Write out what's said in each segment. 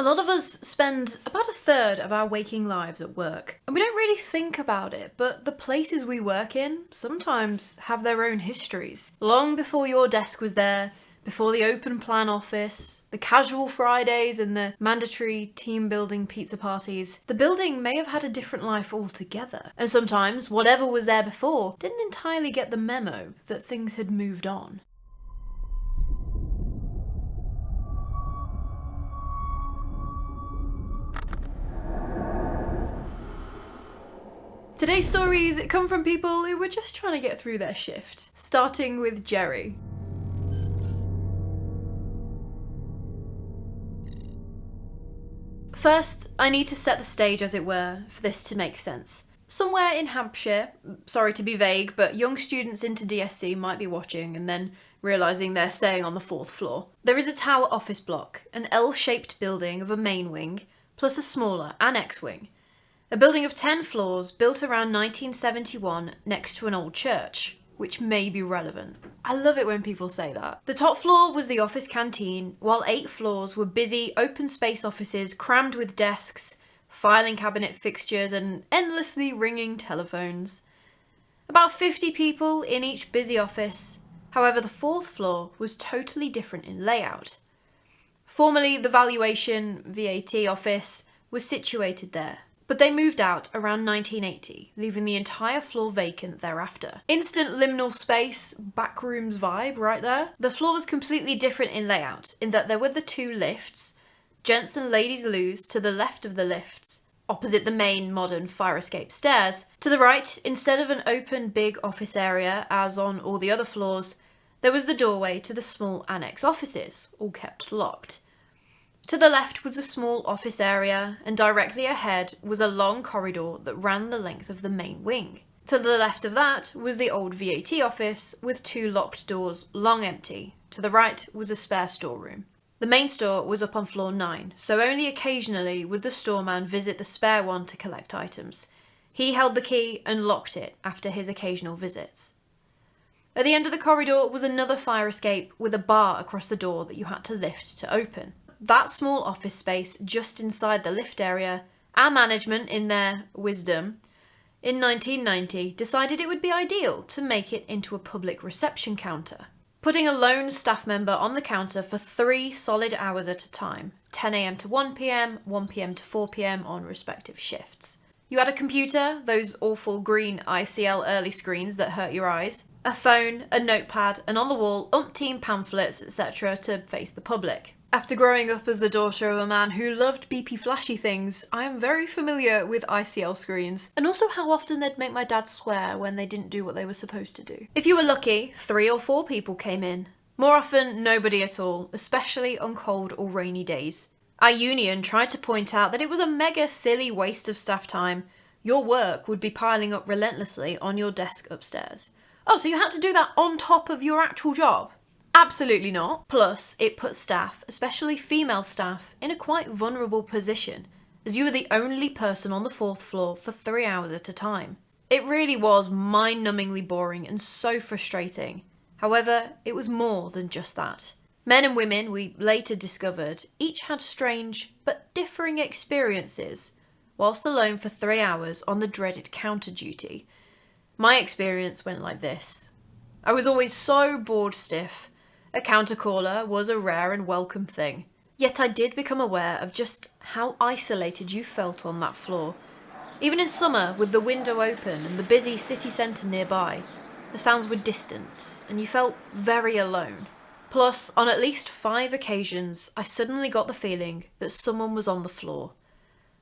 A lot of us spend about a third of our waking lives at work, and we don't really think about it, but the places we work in sometimes have their own histories. Long before your desk was there, before the open plan office, the casual Fridays and the mandatory team building pizza parties, the building may have had a different life altogether. And sometimes whatever was there before didn't entirely get the memo that things had moved on. Today's stories come from people who were just trying to get through their shift, starting with Jerry. First, I need to set the stage, as it were, for this to make sense. Somewhere in Hampshire, sorry to be vague, but young students into DSC might be watching and then realising they're staying on the 4th floor. There is a tower office block, an L-shaped building of a main wing, plus a smaller annex wing. A building of 10 floors built around 1971 next to an old church, which may be relevant. I love it when people say that. The top floor was the office canteen, while 8 floors were busy open space offices crammed with desks, filing cabinet fixtures and endlessly ringing telephones. About 50 people in each busy office. However, the 4th floor was totally different in layout. Formerly the valuation VAT office was situated there, but they moved out around 1980, leaving the entire floor vacant thereafter. Instant liminal space, backrooms vibe right there. The floor was completely different in layout, in that there were the 2 lifts, gents and ladies' loos to the left of the lifts, opposite the main modern fire escape stairs. To the right, instead of an open big office area, as on all the other floors, there was the doorway to the small annex offices, all kept locked. To the left was a small office area, and directly ahead was a long corridor that ran the length of the main wing. To the left of that was the old VAT office with 2 locked doors, long empty. To the right was a spare storeroom. The main store was up on floor 9, so only occasionally would the storeman visit the spare one to collect items. He held the key and locked it after his occasional visits. At the end of the corridor was another fire escape with a bar across the door that you had to lift to open. That small office space just inside the lift area, our management, in their wisdom, in 1990 decided it would be ideal to make it into a public reception counter, putting a lone staff member on the counter for 3 solid hours at a time, 10 AM to 1 PM, 1 PM to 4 PM on respective shifts. You had a computer, those awful green ICL early screens that hurt your eyes, a phone, a notepad, and on the wall umpteen pamphlets, etc. to face the public. After growing up as the daughter of a man who loved beepy flashy things, I am very familiar with ICL screens, and also how often they'd make my dad swear when they didn't do what they were supposed to do. If you were lucky, 3 or 4 people came in. More often, nobody at all, especially on cold or rainy days. Our union tried to point out that it was a mega silly waste of staff time. Your work would be piling up relentlessly on your desk upstairs. Oh, so you had to do that on top of your actual job? Absolutely not. Plus, it put staff, especially female staff, in a quite vulnerable position, as you were the only person on the 4th floor for 3 hours at a time. It really was mind-numbingly boring and so frustrating. However, it was more than just that. Men and women, we later discovered, each had strange but differing experiences, whilst alone for 3 hours on the dreaded counter duty. My experience went like this. I was always so bored stiff. A counter caller was a rare and welcome thing. Yet I did become aware of just how isolated you felt on that floor. Even in summer, with the window open and the busy city centre nearby, the sounds were distant and you felt very alone. Plus, on at least 5 occasions, I suddenly got the feeling that someone was on the floor.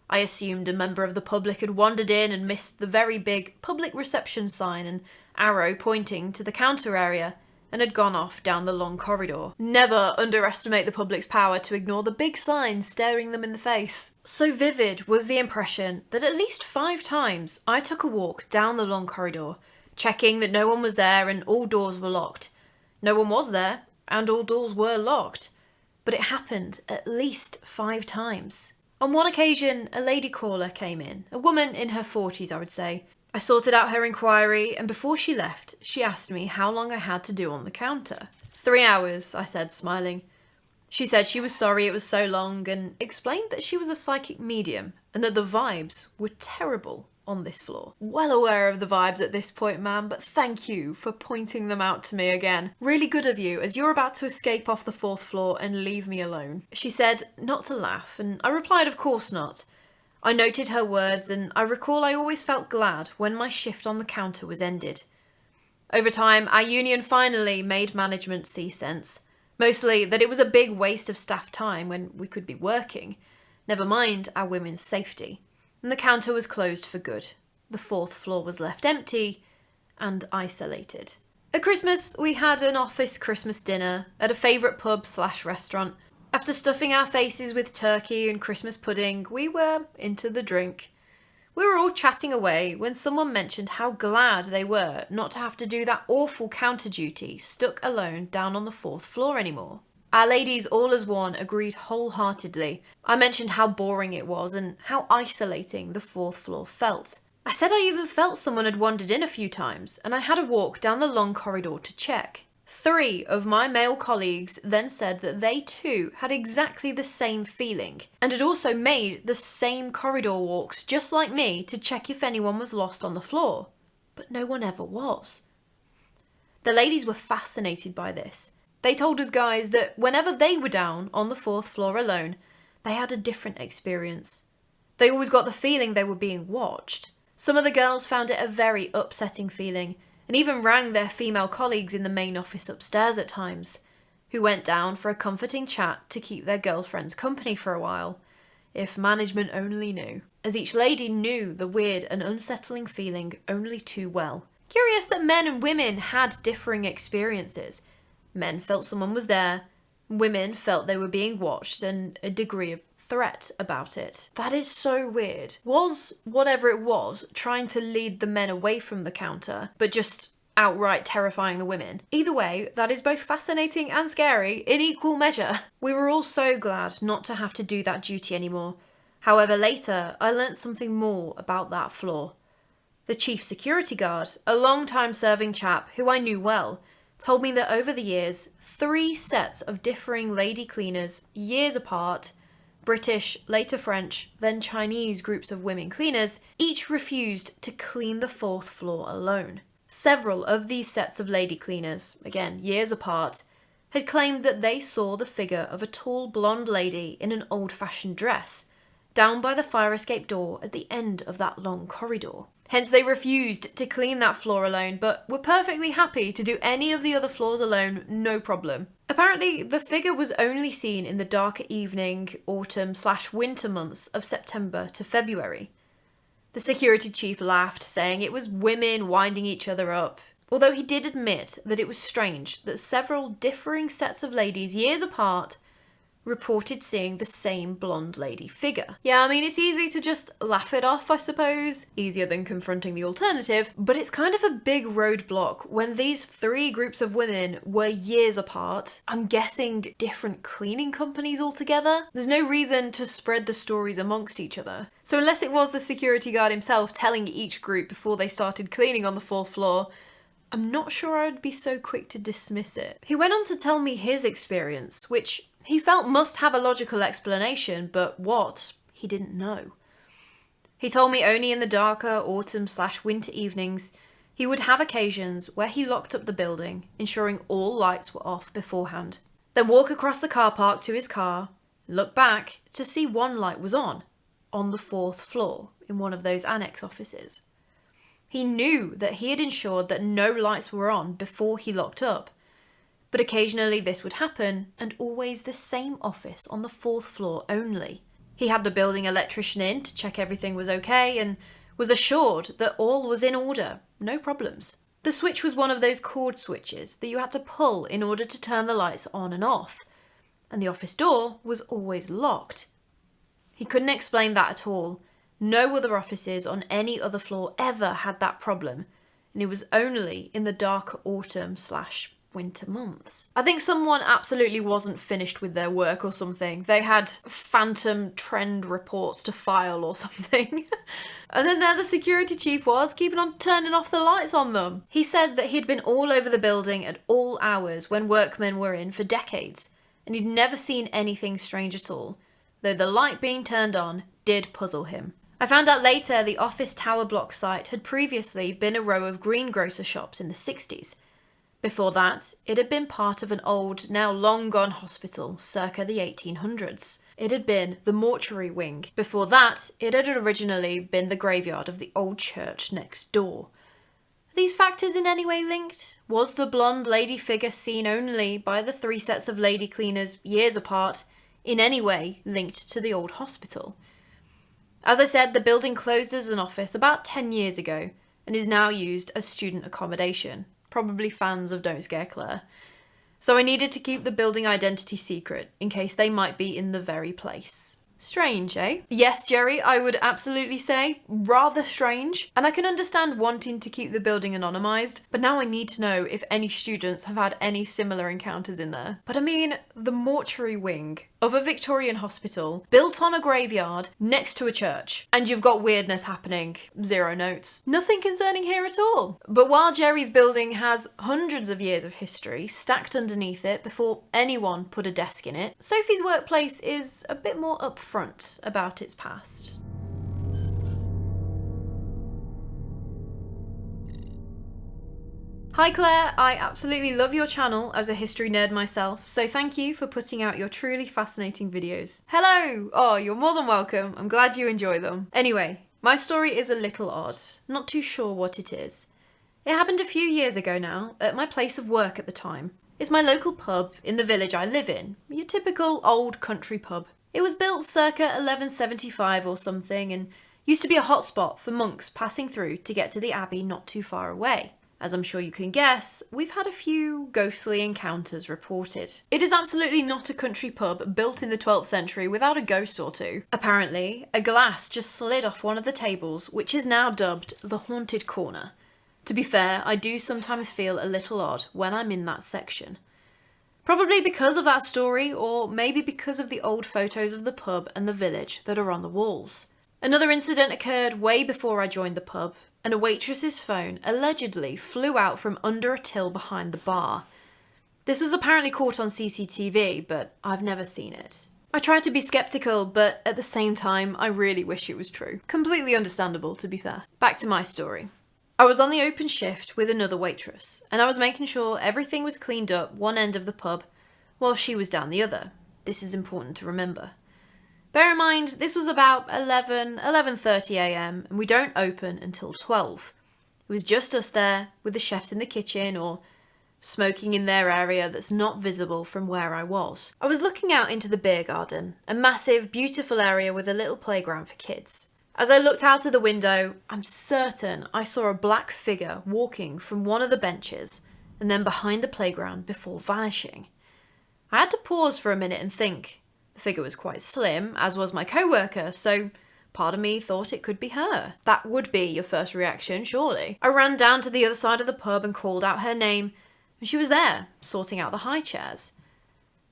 I assumed a member of the public had wandered in and missed the very big public reception sign and arrow pointing to the counter area, and had gone off down the long corridor. Never underestimate the public's power to ignore the big signs staring them in the face. So vivid was the impression that at least 5 times I took a walk down the long corridor, checking that no one was there and all doors were locked. No one was there, and all doors were locked. But it happened at least 5 times. On one occasion, a lady caller came in, a woman in her 40s, I would say. I sorted out her inquiry, and before she left, she asked me how long I had to do on the counter. 3 hours, I said, smiling. She said she was sorry it was so long and explained that she was a psychic medium and that the vibes were terrible on this floor. Well aware of the vibes at this point, ma'am, but thank you for pointing them out to me again. Really good of you, as you're about to escape off the 4th floor and leave me alone. She said not to laugh, and I replied of course not. I noted her words, and I recall I always felt glad when my shift on the counter was ended. Over time, our union finally made management see sense. Mostly that it was a big waste of staff time when we could be working. Never mind our women's safety. And the counter was closed for good. The 4th floor was left empty and isolated. At Christmas, we had an office Christmas dinner at a favourite pub/restaurant. After stuffing our faces with turkey and Christmas pudding, we were into the drink. We were all chatting away when someone mentioned how glad they were not to have to do that awful counter duty stuck alone down on the 4th floor anymore. Our ladies all as one agreed wholeheartedly. I mentioned how boring it was and how isolating the 4th floor felt. I said I even felt someone had wandered in a few times, and I had a walk down the long corridor to check. 3 of my male colleagues then said that they too had exactly the same feeling, and had also made the same corridor walks just like me to check if anyone was lost on the floor. But no one ever was. The ladies were fascinated by this. They told us guys that whenever they were down on the 4th floor alone, they had a different experience. They always got the feeling they were being watched. Some of the girls found it a very upsetting feeling, and even rang their female colleagues in the main office upstairs at times, who went down for a comforting chat to keep their girlfriends company for a while. If management only knew. As each lady knew the weird and unsettling feeling only too well. Curious that men and women had differing experiences. Men felt someone was there, women felt they were being watched, and a degree of threat about it. That is so weird. Was whatever it was trying to lead the men away from the counter, but just outright terrifying the women? Either way, that is both fascinating and scary in equal measure. We were all so glad not to have to do that duty anymore. However, later I learnt something more about that floor. The chief security guard, a long-time serving chap who I knew well, told me that over the years, 3 sets of differing lady cleaners, years apart, British, later French, then Chinese groups of women cleaners, each refused to clean the 4th floor alone. Several of these sets of lady cleaners, again years apart, had claimed that they saw the figure of a tall blonde lady in an old-fashioned dress, down by the fire escape door at the end of that long corridor. Hence they refused to clean that floor alone, but were perfectly happy to do any of the other floors alone, no problem. Apparently, the figure was only seen in the darker evening, autumn/winter months of September to February. The security chief laughed, saying it was women winding each other up, although he did admit that it was strange that several differing sets of ladies years apart reported seeing the same blonde lady figure. Yeah, I mean, it's easy to just laugh it off, I suppose. Easier than confronting the alternative, but it's kind of a big roadblock when these 3 groups of women were years apart. I'm guessing different cleaning companies altogether. There's no reason to spread the stories amongst each other. So unless it was the security guard himself telling each group before they started cleaning on the 4th floor, I'm not sure I'd be so quick to dismiss it. He went on to tell me his experience, which he felt must have a logical explanation, but what, he didn't know. He told me only in the darker autumn/winter evenings he would have occasions where he locked up the building, ensuring all lights were off beforehand. Then walk across the car park to his car, look back to see one light was on the 4th floor in one of those annex offices. He knew that he had ensured that no lights were on before he locked up, but occasionally this would happen, and always the same office on the 4th floor only. He had the building electrician in to check everything was okay, and was assured that all was in order, no problems. The switch was one of those cord switches that you had to pull in order to turn the lights on and off, and the office door was always locked. He couldn't explain that at all. No other offices on any other floor ever had that problem, and it was only in the darker autumn/winter months. I think someone absolutely wasn't finished with their work or something. They had phantom trend reports to file or something. And then there the security chief was, keeping on turning off the lights on them. He said that he'd been all over the building at all hours when workmen were in for decades, and he'd never seen anything strange at all, though the light being turned on did puzzle him. I found out later the office tower block site had previously been a row of greengrocer shops in the 60s. Before that, it had been part of an old, now long gone hospital circa the 1800s. It had been the mortuary wing. Before that, it had originally been the graveyard of the old church next door. Are these factors in any way linked? Was the blonde lady figure seen only by the 3 sets of lady cleaners years apart in any way linked to the old hospital? As I said, the building closed as an office about 10 years ago and is now used as student accommodation. Probably fans of Don't Scare Claire. So I needed to keep the building identity secret in case they might be in the very place. Strange, eh? Yes, Jerry, I would absolutely say rather strange. And I can understand wanting to keep the building anonymised, but now I need to know if any students have had any similar encounters in there. But I mean, the mortuary wing of a Victorian hospital built on a graveyard next to a church, and you've got weirdness happening. 0 notes. Nothing concerning here at all. But while Jerry's building has hundreds of years of history stacked underneath it before anyone put a desk in it, Sophie's workplace is a bit more upfront about its past. Hi Claire, I absolutely love your channel as a history nerd myself, so thank you for putting out your truly fascinating videos. Hello! Oh, you're more than welcome. I'm glad you enjoy them. Anyway, my story is a little odd. Not too sure what it is. It happened a few years ago now, at my place of work at the time. It's my local pub in the village I live in, your typical old country pub. It was built circa 1175 or something and used to be a hotspot for monks passing through to get to the abbey not too far away. As I'm sure you can guess, we've had a few ghostly encounters reported. It is absolutely not a country pub built in the 12th century without a ghost or two. Apparently, a glass just slid off one of the tables, which is now dubbed the Haunted Corner. To be fair, I do sometimes feel a little odd when I'm in that section. Probably because of that story, or maybe because of the old photos of the pub and the village that are on the walls. Another incident occurred way before I joined the pub, and a waitress's phone allegedly flew out from under a till behind the bar. This was apparently caught on CCTV, but I've never seen it. I tried to be skeptical, but at the same time, I really wish it was true. Completely understandable, to be fair. Back to my story. I was on the open shift with another waitress, and I was making sure everything was cleaned up one end of the pub, while she was down the other. This is important to remember. Bear in mind, this was about 11:30 a.m, and we don't open until 12. It was just us there, with the chefs in the kitchen, or smoking in their area that's not visible from where I was. I was looking out into the beer garden, a massive, beautiful area with a little playground for kids. As I looked out of the window, I'm certain I saw a black figure walking from one of the benches, and then behind the playground before vanishing. I had to pause for a minute and think. The figure was quite slim, as was my co-worker, so part of me thought it could be her. That would be your first reaction, surely. I ran down to the other side of the pub and called out her name, and she was there, sorting out the high chairs.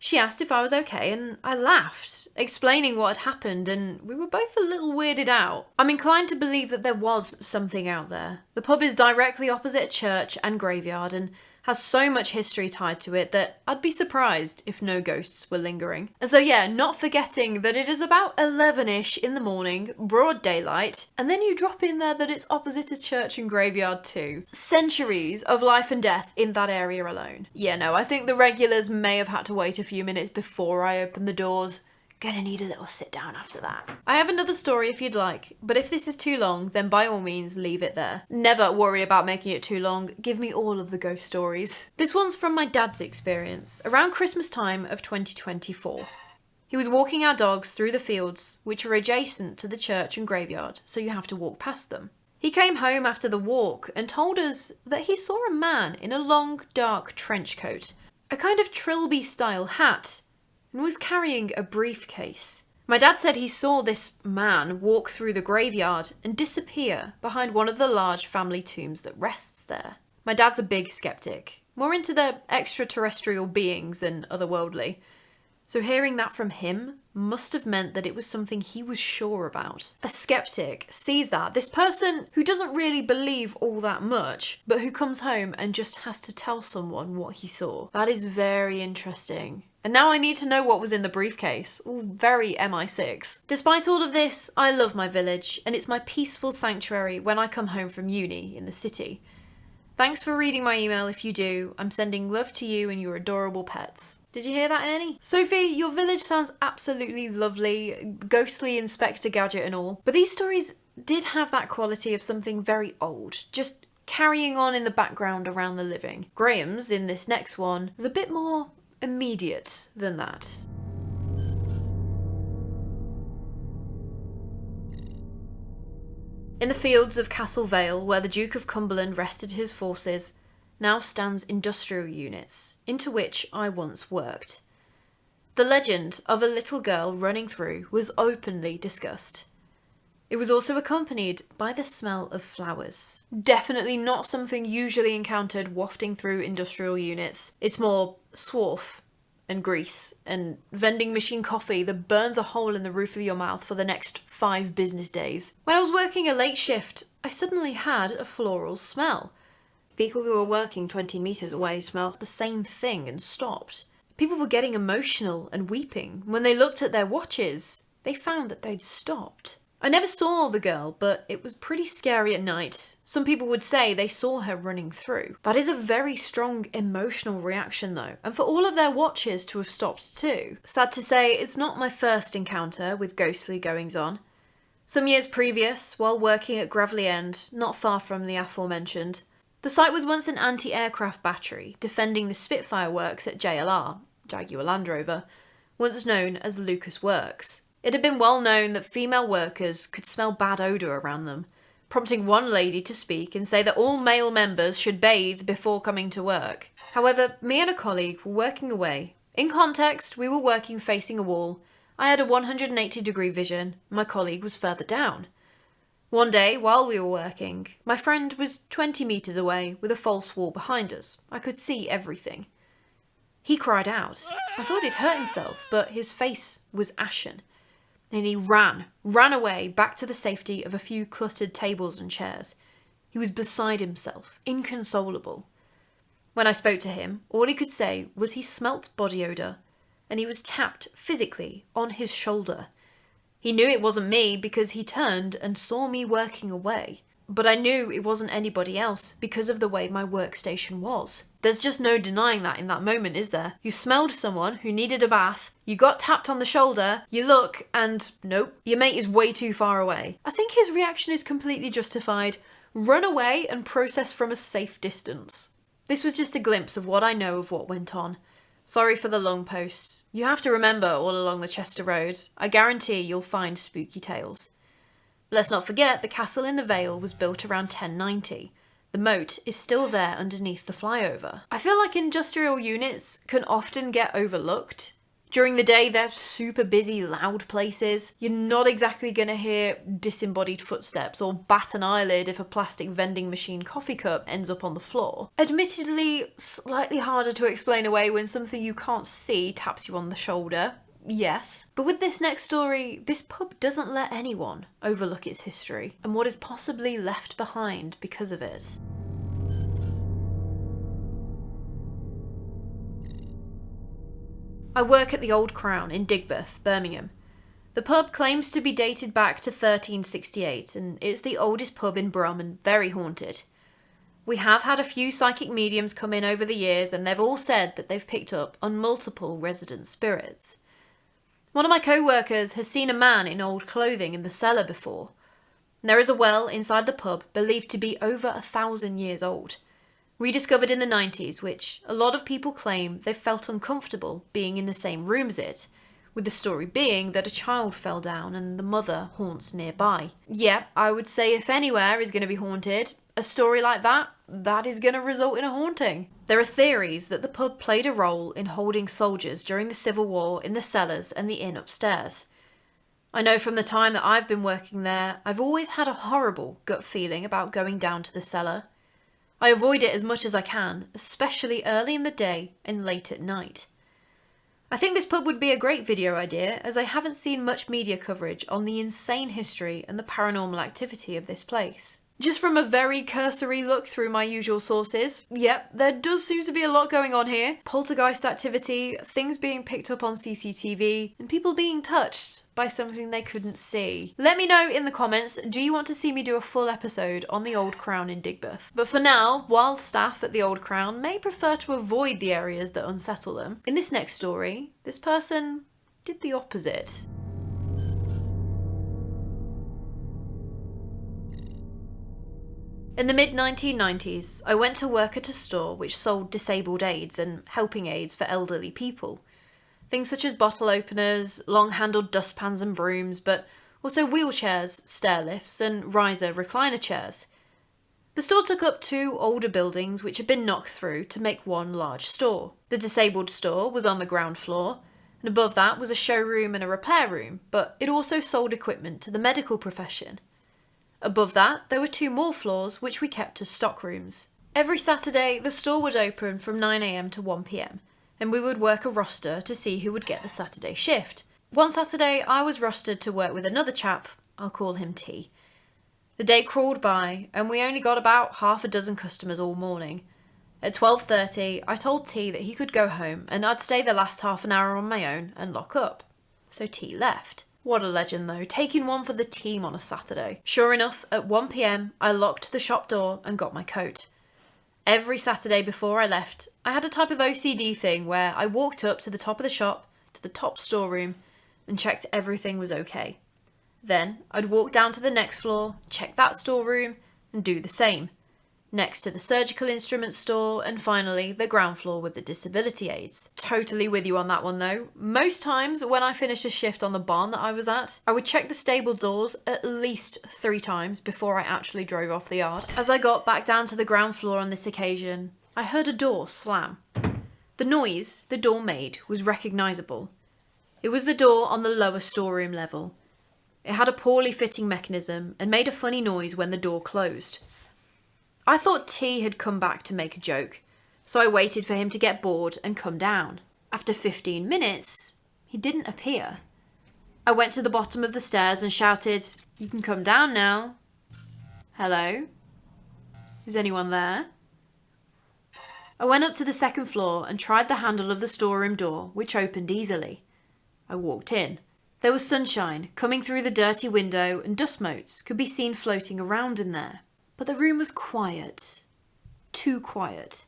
She asked if I was okay, and I laughed, explaining what had happened, and we were both a little weirded out. I'm inclined to believe that there was something out there. The pub is directly opposite a church and graveyard, and has so much history tied to it that I'd be surprised if no ghosts were lingering. And so yeah, not forgetting that it is about 11ish in the morning, broad daylight, and then you drop in there that it's opposite a church and graveyard too. Centuries of life and death in that area alone. Yeah, no, I think the regulars may have had to wait a few minutes before I opened the doors. Gonna need a little sit down after that. I have another story if you'd like, but if this is too long, then by all means leave it there. Never worry about making it too long, give me all of the ghost stories. This one's from my dad's experience, around Christmas time of 2024. He was walking our dogs through the fields, which are adjacent to the church and graveyard, so you have to walk past them. He came home after the walk and told us that he saw a man in a long, dark trench coat, a kind of trilby-style hat, and was carrying a briefcase. My dad said he saw this man walk through the graveyard and disappear behind one of the large family tombs that rests there. My dad's a big skeptic, more into the extraterrestrial beings than otherworldly. So hearing that from him must have meant that it was something he was sure about. A skeptic sees that, this person who doesn't really believe all that much, but who comes home and just has to tell someone what he saw. That is very interesting. And now I need to know what was in the briefcase. Ooh, very MI6. Despite all of this, I love my village, and it's my peaceful sanctuary when I come home from uni in the city. Thanks for reading my email if you do. I'm sending love to you and your adorable pets. Did you hear that, Ernie? Sophie, your village sounds absolutely lovely, ghostly Inspector Gadget and all. But these stories did have that quality of something very old, just carrying on in the background around the living. Graham's, in this next one, is a bit more immediate than that. In the fields of Castle Vale, where the Duke of Cumberland rested his forces, now stands industrial units, into which I once worked. The legend of a little girl running through was openly discussed. It was also accompanied by the smell of flowers. Definitely not something usually encountered wafting through industrial units. It's more swarf and grease and vending machine coffee that burns a hole in the roof of your mouth for the next 5 business days. When I was working a late shift, I suddenly had a floral smell. People who were working 20 metres away smelled the same thing and stopped. People were getting emotional and weeping. When they looked at their watches, they found that they'd stopped. I never saw the girl, but it was pretty scary at night. Some people would say they saw her running through. That is a very strong emotional reaction though, and for all of their watches to have stopped too. Sad to say, it's not my first encounter with ghostly goings-on. Some years previous, while working at Gravelly End, not far from the aforementioned, the site was once an anti-aircraft battery defending the Spitfire works at JLR, Jaguar Land Rover, once known as Lucas Works. It had been well known that female workers could smell bad odour around them, prompting one lady to speak and say that all male members should bathe before coming to work. However, me and a colleague were working away. In context, we were working facing a wall. I had a 180-degree vision, my colleague was further down. One day, while we were working, my friend was 20 metres away with a false wall behind us. I could see everything. He cried out. I thought he'd hurt himself, but his face was ashen. And he ran away back to the safety of a few cluttered tables and chairs. He was beside himself, inconsolable. When I spoke to him, all he could say was he smelt body odour, and he was tapped physically on his shoulder. He knew it wasn't me because he turned and saw me working away. But I knew it wasn't anybody else because of the way my workstation was. There's just no denying that in that moment, is there? You smelled someone who needed a bath, you got tapped on the shoulder, you look, and nope, your mate is way too far away. I think his reaction is completely justified. Run away and process from a safe distance. This was just a glimpse of what I know of what went on. Sorry for the long posts. You have to remember all along the Chester Road, I guarantee you'll find spooky tales. Let's not forget the castle in the Vale was built around 1090. The moat is still there underneath the flyover. I feel like industrial units can often get overlooked. During the day, they're super busy, loud places. You're not exactly going to hear disembodied footsteps or bat an eyelid if a plastic vending machine coffee cup ends up on the floor. Admittedly, slightly harder to explain away when something you can't see taps you on the shoulder. Yes. But with this next story, this pub doesn't let anyone overlook its history and what is possibly left behind because of it. I work at the Old Crown in Digbeth, Birmingham. The pub claims to be dated back to 1368 and it's the oldest pub in Brum and very haunted. We have had a few psychic mediums come in over the years and they've all said that they've picked up on multiple resident spirits. One of my co-workers has seen a man in old clothing in the cellar before. There is a well inside the pub believed to be over 1,000 years old, rediscovered in the 90s, which a lot of people claim they felt uncomfortable being in the same room as it, with the story being that a child fell down and the mother haunts nearby. Yeah, I would say if anywhere is going to be haunted, a story like that is going to result in a haunting. There are theories that the pub played a role in holding soldiers during the Civil War in the cellars and the inn upstairs. I know from the time that I've been working there, I've always had a horrible gut feeling about going down to the cellar. I avoid it as much as I can, especially early in the day and late at night. I think this pub would be a great video idea, as I haven't seen much media coverage on the insane history and the paranormal activity of this place. Just from a very cursory look through my usual sources, yep, there does seem to be a lot going on here. Poltergeist activity, things being picked up on CCTV, and people being touched by something they couldn't see. Let me know in the comments, do you want to see me do a full episode on the Old Crown in Digbeth? But for now, while staff at the Old Crown may prefer to avoid the areas that unsettle them, in this next story, this person did the opposite. In the mid-1990s, I went to work at a store which sold disabled aids and helping aids for elderly people. Things such as bottle openers, long-handled dustpans and brooms, but also wheelchairs, stair lifts, and riser recliner chairs. The store took up 2 older buildings which had been knocked through to make one large store. The disabled store was on the ground floor, and above that was a showroom and a repair room, but it also sold equipment to the medical profession. Above that, there were 2 more floors which we kept as stock rooms. Every Saturday, the store would open from 9 AM to 1 PM, and we would work a roster to see who would get the Saturday shift. One Saturday, I was rostered to work with another chap, I'll call him T. The day crawled by, and we only got about half a dozen customers all morning. At 12:30, I told T that he could go home, and I'd stay the last half an hour on my own and lock up. So T left. What a legend though, taking one for the team on a Saturday. Sure enough, at 1 PM, I locked the shop door and got my coat. Every Saturday before I left, I had a type of OCD thing where I walked up to the top of the shop, to the top storeroom, and checked everything was okay. Then, I'd walk down to the next floor, check that storeroom, and do the same. Next to the surgical instruments store, and finally the ground floor with the disability aids. Totally with you on that one though. Most times when I finished a shift on the barn that I was at, I would check the stable doors at least 3 times before I actually drove off the yard. As I got back down to the ground floor on this occasion, I heard a door slam. The noise the door made was recognisable. It was the door on the lower storeroom level. It had a poorly fitting mechanism and made a funny noise when the door closed. I thought T had come back to make a joke, so I waited for him to get bored and come down. After 15 minutes, he didn't appear. I went to the bottom of the stairs and shouted, "You can come down now." "Hello? Is anyone there?" I went up to the second floor and tried the handle of the storeroom door, which opened easily. I walked in. There was sunshine coming through the dirty window and dust motes could be seen floating around in there. But the room was quiet. Too quiet.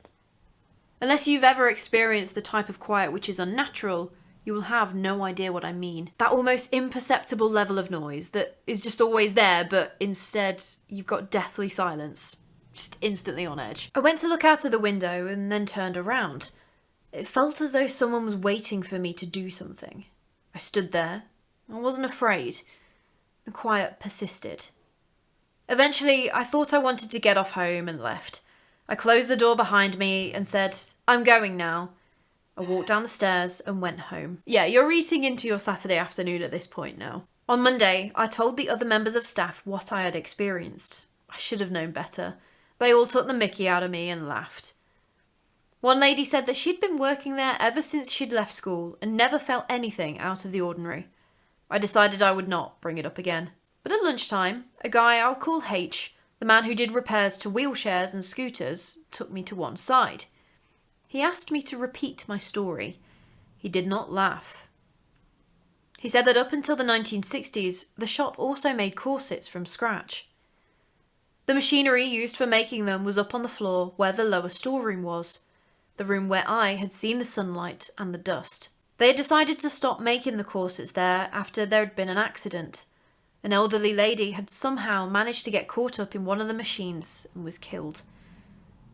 Unless you've ever experienced the type of quiet which is unnatural, you will have no idea what I mean. That almost imperceptible level of noise that is just always there, but instead you've got deathly silence. Just instantly on edge. I went to look out of the window and then turned around. It felt as though someone was waiting for me to do something. I stood there. I wasn't afraid. The quiet persisted. Eventually, I thought I wanted to get off home and left. I closed the door behind me and said, "I'm going now." I walked down the stairs and went home. Yeah, you're eating into your Saturday afternoon at this point now. On Monday, I told the other members of staff what I had experienced. I should have known better. They all took the mickey out of me and laughed. One lady said that she'd been working there ever since she'd left school and never felt anything out of the ordinary. I decided I would not bring it up again. But at lunchtime, a guy I'll call H, the man who did repairs to wheelchairs and scooters, took me to one side. He asked me to repeat my story. He did not laugh. He said that up until the 1960s, the shop also made corsets from scratch. The machinery used for making them was up on the floor where the lower storeroom was, the room where I had seen the sunlight and the dust. They had decided to stop making the corsets there after there had been an accident. An elderly lady had somehow managed to get caught up in one of the machines and was killed.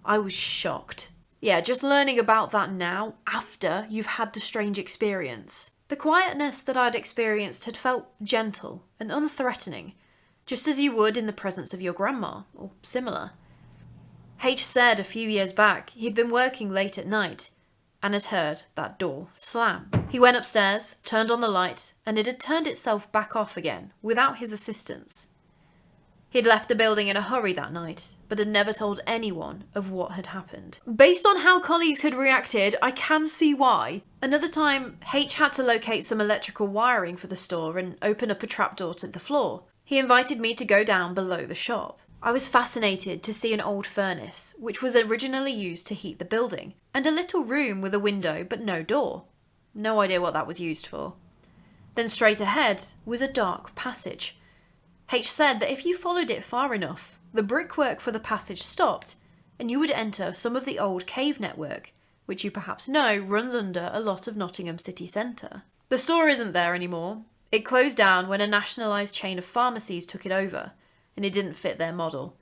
I was shocked. Yeah, just learning about that now, after you've had the strange experience. The quietness that I'd experienced had felt gentle and unthreatening, just as you would in the presence of your grandma, or similar. H said a few years back he'd been working late at night and had heard that door slam. He went upstairs, turned on the light, and it had turned itself back off again, without his assistance. He'd left the building in a hurry that night, but had never told anyone of what had happened. Based on how colleagues had reacted, I can see why. Another time, H had to locate some electrical wiring for the store and open up a trapdoor to the floor. He invited me to go down below the shop. I was fascinated to see an old furnace, which was originally used to heat the building, and a little room with a window but no door. No idea what that was used for. Then straight ahead was a dark passage. H said that if you followed it far enough, the brickwork for the passage stopped, and you would enter some of the old cave network, which you perhaps know runs under a lot of Nottingham city centre. The store isn't there anymore. It closed down when a nationalised chain of pharmacies took it over, and it didn't fit their model.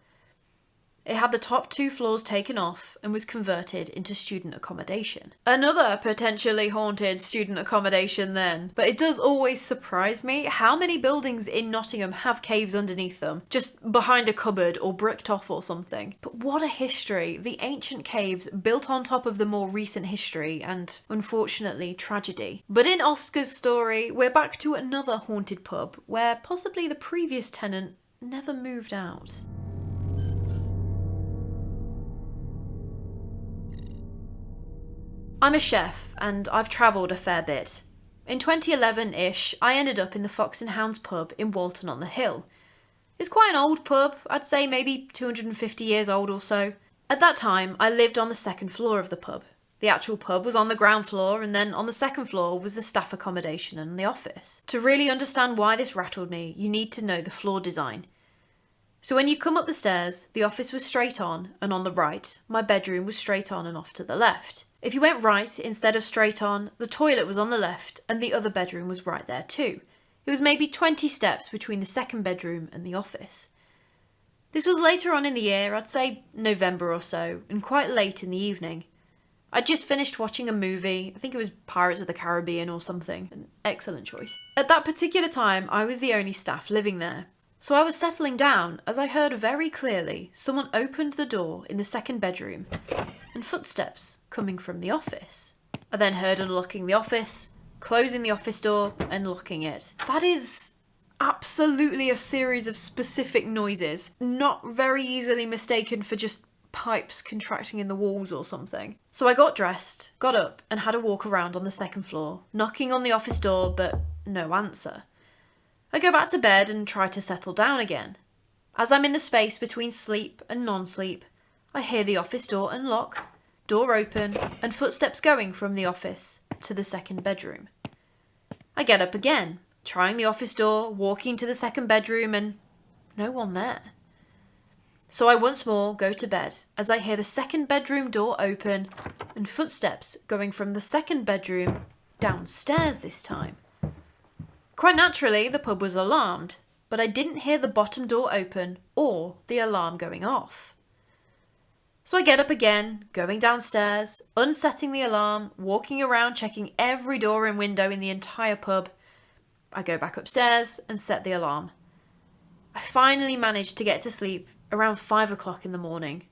It had the top 2 floors taken off and was converted into student accommodation. Another potentially haunted student accommodation then. But it does always surprise me how many buildings in Nottingham have caves underneath them, just behind a cupboard or bricked off or something. But what a history. The ancient caves built on top of the more recent history and, unfortunately, tragedy. But in Oscar's story, we're back to another haunted pub where possibly the previous tenant never moved out. I'm a chef, and I've travelled a fair bit. In 2011-ish, I ended up in the Fox and Hounds pub in Walton on the Hill. It's quite an old pub, I'd say maybe 250 years old or so. At that time, I lived on the 2nd floor of the pub. The actual pub was on the ground floor, and then on the 2nd floor was the staff accommodation and the office. To really understand why this rattled me, you need to know the floor design. So when you come up the stairs, the office was straight on, and on the right, my bedroom was straight on and off to the left. If you went right instead of straight on, the toilet was on the left and the other bedroom was right there too. It was maybe 20 steps between the 2nd bedroom and the office. This was later on in the year, I'd say November or so, and quite late in the evening. I'd just finished watching a movie, I think it was Pirates of the Caribbean or something, an excellent choice. At that particular time, I was the only staff living there. So I was settling down as I heard very clearly someone opened the door in the 2nd bedroom and footsteps coming from the office. I then heard unlocking the office, closing the office door and locking it. That is absolutely a series of specific noises, not very easily mistaken for just pipes contracting in the walls or something. So I got dressed, got up and had a walk around on the 2nd floor, knocking on the office door but no answer. I go back to bed and try to settle down again. As I'm in the space between sleep and non-sleep, I hear the office door unlock, door open, and footsteps going from the office to the 2nd bedroom. I get up again, trying the office door, walking to the 2nd bedroom, and no one there. So I once more go to bed as I hear the 2nd bedroom door open and footsteps going from the 2nd bedroom downstairs this time. Quite naturally, the pub was alarmed, but I didn't hear the bottom door open or the alarm going off. So I get up again, going downstairs, unsetting the alarm, walking around checking every door and window in the entire pub. I go back upstairs and set the alarm. I finally managed to get to sleep around 5 o'clock in the morning.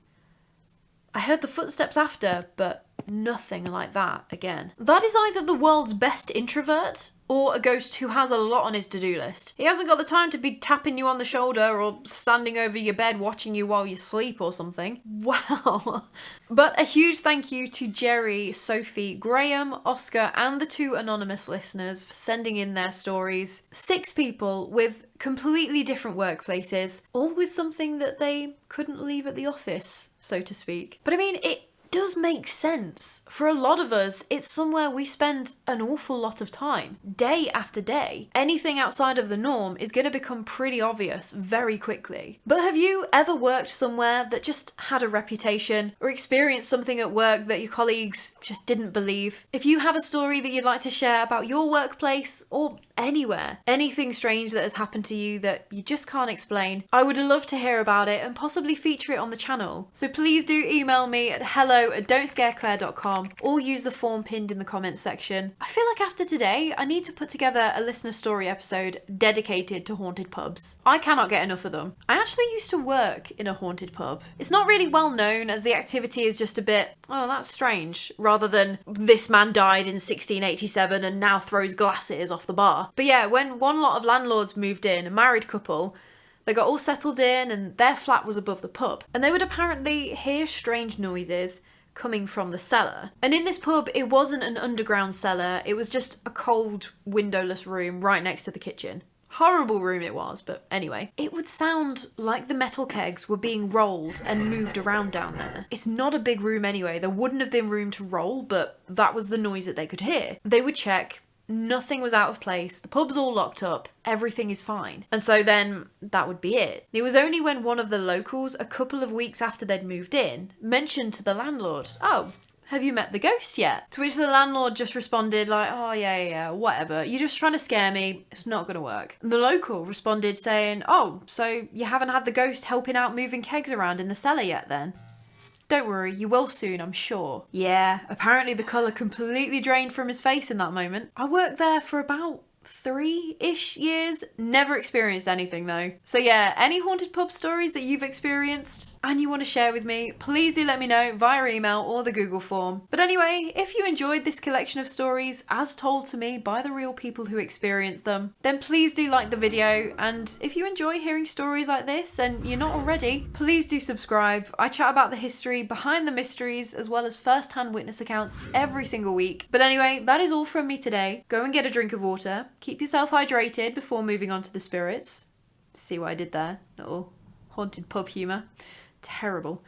I heard the footsteps after, but nothing like that again. That is either the world's best introvert or a ghost who has a lot on his to-do list. He hasn't got the time to be tapping you on the shoulder or standing over your bed watching you while you sleep or something. Wow. But a huge thank you to Jerry, Sophie, Graham, Oscar and the 2 anonymous listeners for sending in their stories. 6 people with completely different workplaces, all with something that they couldn't leave at the office, so to speak. But I mean, it does make sense. For a lot of us, it's somewhere we spend an awful lot of time, day after day. Anything outside of the norm is going to become pretty obvious very quickly. But have you ever worked somewhere that just had a reputation or experienced something at work that your colleagues just didn't believe? If you have a story that you'd like to share about your workplace or anywhere, anything strange that has happened to you that you just can't explain, I would love to hear about it and possibly feature it on the channel. So please do email me at hello@don'tscareclaire.com or use the form pinned in the comments section. I feel like after today, I need to put together a listener story episode dedicated to haunted pubs. I cannot get enough of them. I actually used to work in a haunted pub. It's not really well known as the activity is just a bit, oh, that's strange, rather than this man died in 1687 and now throws glasses off the bar. But yeah, when one lot of landlords moved in, a married couple, they got all settled in and their flat was above the pub. And they would apparently hear strange noises coming from the cellar. And in this pub, it wasn't an underground cellar, it was just a cold, windowless room right next to the kitchen. Horrible room it was, but anyway. It would sound like the metal kegs were being rolled and moved around down there. It's not a big room anyway. There wouldn't have been room to roll, but that was the noise that they could hear. They would check. Nothing was out of place. The pub's all locked up. Everything is fine. And so then that would be it. It was only when one of the locals, a couple of weeks after they'd moved in, mentioned to the landlord, "Oh, have you met the ghost yet?" To which the landlord just responded like, "Oh yeah, whatever. You're just trying to scare me. It's not gonna work." And the local responded saying, "Oh, so you haven't had the ghost helping out moving kegs around in the cellar yet then?" "Don't worry, you will soon, I'm sure." Yeah, apparently the colour completely drained from his face in that moment. I worked there for about 3-ish years. Never experienced anything though. So yeah, any haunted pub stories that you've experienced and you want to share with me, please do let me know via email or the Google form. But anyway, if you enjoyed this collection of stories as told to me by the real people who experienced them, then please do like the video. And if you enjoy hearing stories like this and you're not already, please do subscribe. I chat about the history behind the mysteries as well as first-hand witness accounts every single week. But anyway, that is all from me today. Go and get a drink of water. Keep yourself hydrated before moving on to the spirits. See what I did there? Little haunted pub humour. Terrible.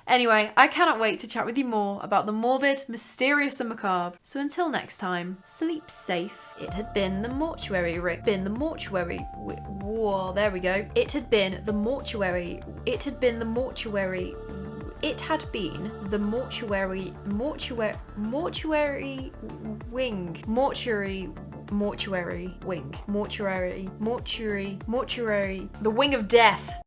Anyway, I cannot wait to chat with you more about the morbid, mysterious and macabre. So until next time, sleep safe. It had been the mortuary Rick. Whoa, there we go. It had been the mortuary. It had been the mortuary. It had been the mortuary wing. Mortuary wing. The wing of death.